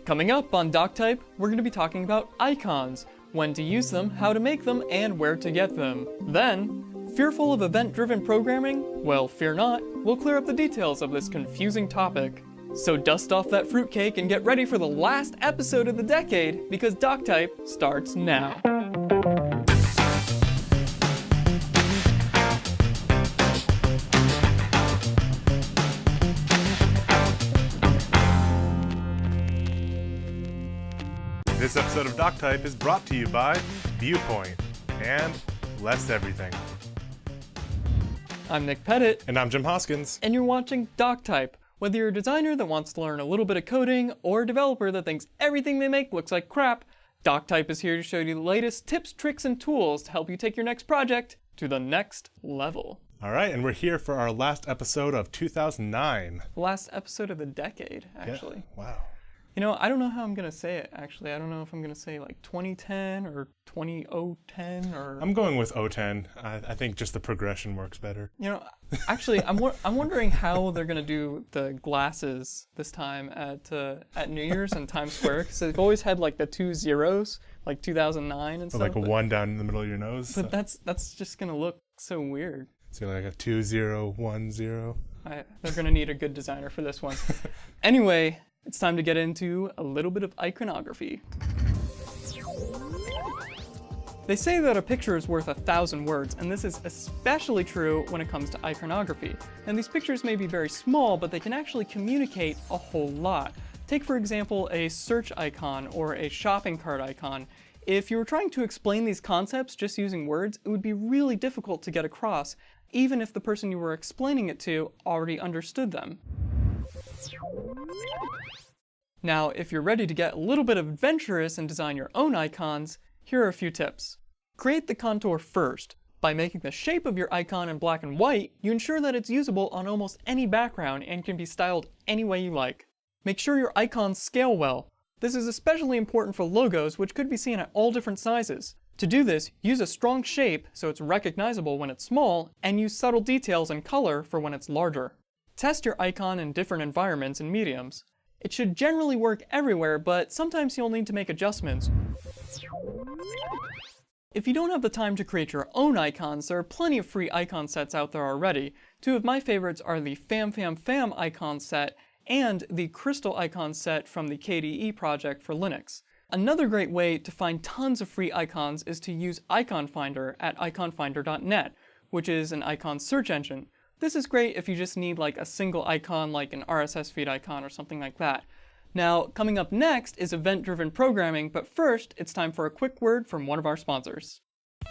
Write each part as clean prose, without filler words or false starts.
Coming up on Doctype, we're going to be talking about icons, when to use them, how to make them, and where to get them. Then, fearful of event-driven programming? Well, fear not, we'll clear up the details of this confusing topic. So dust off that fruitcake and get ready for the last episode of the decade, because Doctype starts now. This episode of Doctype is brought to you by Viewpoint and Less Everything. I'm Nick Pettit. And I'm Jim Hoskins. And you're watching Doctype. Whether you're a designer that wants to learn a little bit of coding, or a developer that thinks everything they make looks like crap, Doctype is here to show you the latest tips, tricks, and tools to help you take your next project to the next level. Alright, and we're here for our last episode of 2009. The last episode of the decade, actually. Yeah. Wow. You know, I don't know how I'm going to say it, actually. I don't know if I'm going to say like 2010 or 2010 or... I'm going with 010. I think just the progression works better. You know, actually, I'm wondering how they're going to do the glasses this time at New Year's in Times Square, because they've always had like the 2 zeros, like 2009 and stuff. Like a 1 down in the middle of your nose. But that's just going to look so weird. So like a 2010. They're going to need a good designer for this one. Anyway... It's time to get into a little bit of iconography. They say that a picture is worth 1,000 words, and this is especially true when it comes to iconography. And these pictures may be very small, but they can actually communicate a whole lot. Take, for example, a search icon or a shopping cart icon. If you were trying to explain these concepts just using words, it would be really difficult to get across, even if the person you were explaining it to already understood them. Now, if you're ready to get a little bit adventurous and design your own icons, here are a few tips. Create the contour first. By making the shape of your icon in black and white, you ensure that it's usable on almost any background and can be styled any way you like. Make sure your icons scale well. This is especially important for logos, which could be seen at all different sizes. To do this, use a strong shape so it's recognizable when it's small, and use subtle details and color for when it's larger. Test your icon in different environments and mediums. It should generally work everywhere, but sometimes you'll need to make adjustments. If you don't have the time to create your own icons, there are plenty of free icon sets out there already. 2 of my favorites are the FamFamFam icon set and the Crystal icon set from the KDE project for Linux. Another great way to find tons of free icons is to use Icon Finder at iconfinder.net, which is an icon search engine. This is great if you just need like a single icon like an RSS feed icon or something like that. Now, coming up next is event-driven programming, but first, it's time for a quick word from one of our sponsors.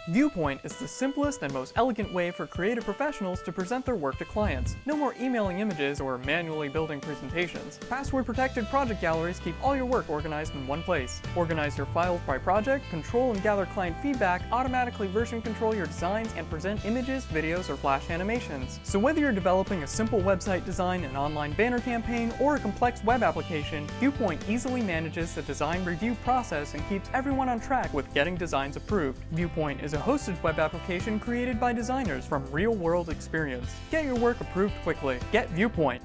Viewpoint is the simplest and most elegant way for creative professionals to present their work to clients. No more emailing images or manually building presentations. Password-protected project galleries keep all your work organized in one place. Organize your files by project, control and gather client feedback, automatically version control your designs, and present images, videos, or flash animations. So whether you're developing a simple website design, an online banner campaign, or a complex web application, Viewpoint easily manages the design review process and keeps everyone on track with getting designs approved. Viewpoint is a hosted web application created by designers from real-world experience. Get your work approved quickly. Get Viewpoint.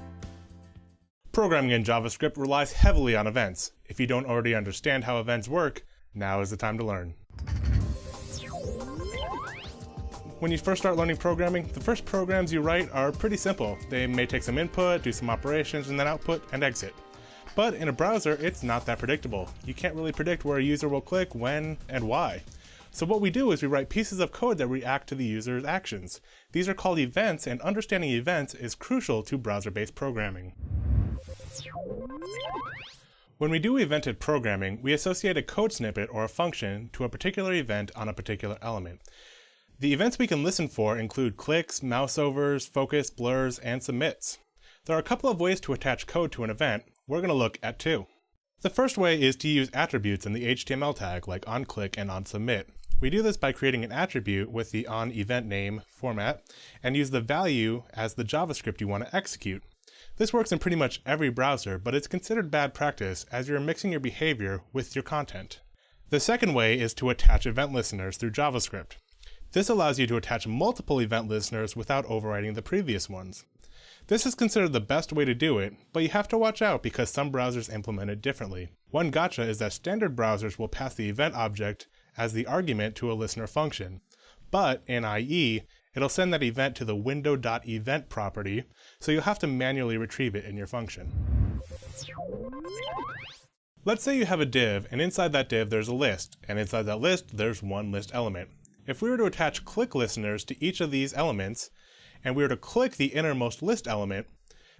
Programming in JavaScript relies heavily on events. If you don't already understand how events work, now is the time to learn. When you first start learning programming, the first programs you write are pretty simple. They may take some input, do some operations, and then output and exit. But in a browser, it's not that predictable. You can't really predict where a user will click, when, and why. So what we do is we write pieces of code that react to the user's actions. These are called events, and understanding events is crucial to browser-based programming. When we do evented programming, we associate a code snippet or a function to a particular event on a particular element. The events we can listen for include clicks, mouse overs, focus, blurs, and submits. There are a couple of ways to attach code to an event. We're going to look at 2. The first way is to use attributes in the HTML tag like onClick and onSubmit. We do this by creating an attribute with the onEventName format and use the value as the JavaScript you want to execute. This works in pretty much every browser, but it's considered bad practice as you're mixing your behavior with your content. The second way is to attach event listeners through JavaScript. This allows you to attach multiple event listeners without overwriting the previous ones. This is considered the best way to do it, but you have to watch out because some browsers implement it differently. One gotcha is that standard browsers will pass the event object as the argument to a listener function. But in IE, it'll send that event to the window.event property, so you'll have to manually retrieve it in your function. Let's say you have a div, and inside that div there's a list, and inside that list there's one list element. If we were to attach click listeners to each of these elements, and we were to click the innermost list element,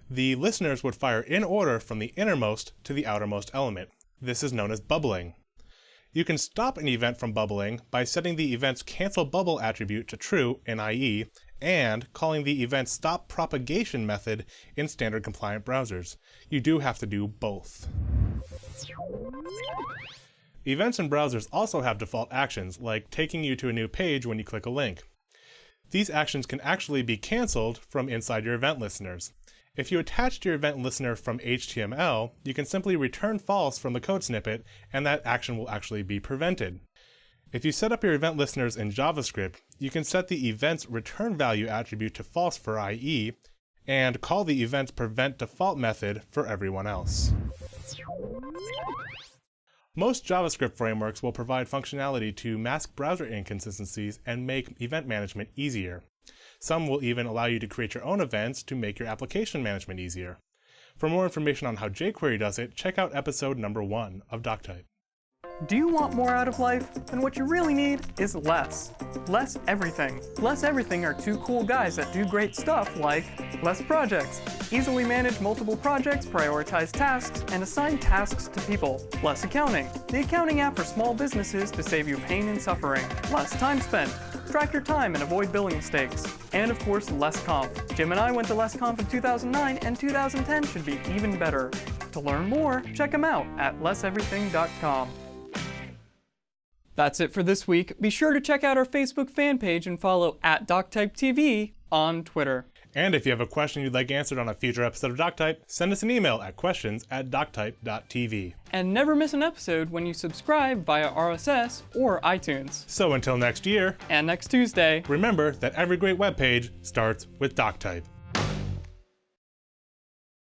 the listeners would fire in order from the innermost to the outermost element. This is known as bubbling. You can stop an event from bubbling by setting the event's cancel bubble attribute to true in IE and calling the event stop propagation method in standard compliant browsers. You do have to do both. Events in browsers also have default actions, like taking you to a new page when you click a link. These actions can actually be canceled from inside your event listeners. If you attached your event listener from HTML, you can simply return false from the code snippet, and that action will actually be prevented. If you set up your event listeners in JavaScript, you can set the event's return value attribute to false for IE, and call the event's prevent default method for everyone else. Most JavaScript frameworks will provide functionality to mask browser inconsistencies and make event management easier. Some will even allow you to create your own events to make your application management easier. For more information on how jQuery does it, check out episode number 1 of Doctype. Do you want more out of life? Then what you really need is less. Less everything. Less everything are two cool guys that do great stuff like less projects. Easily manage multiple projects, prioritize tasks, and assign tasks to people. Less accounting. The accounting app for small businesses to save you pain and suffering. Less time spent. Track your time and avoid billing mistakes. And of course, less conf. Jim and I went to less conf in 2009, and 2010 should be even better. To learn more, check them out at lesseverything.com. That's it for this week. Be sure to check out our Facebook fan page and follow @DoctypeTV on Twitter. And if you have a question you'd like answered on a future episode of Doctype, send us an email at questions@doctype.tv. And never miss an episode when you subscribe via RSS or iTunes. So until next year, and next Tuesday, remember that every great web page starts with Doctype.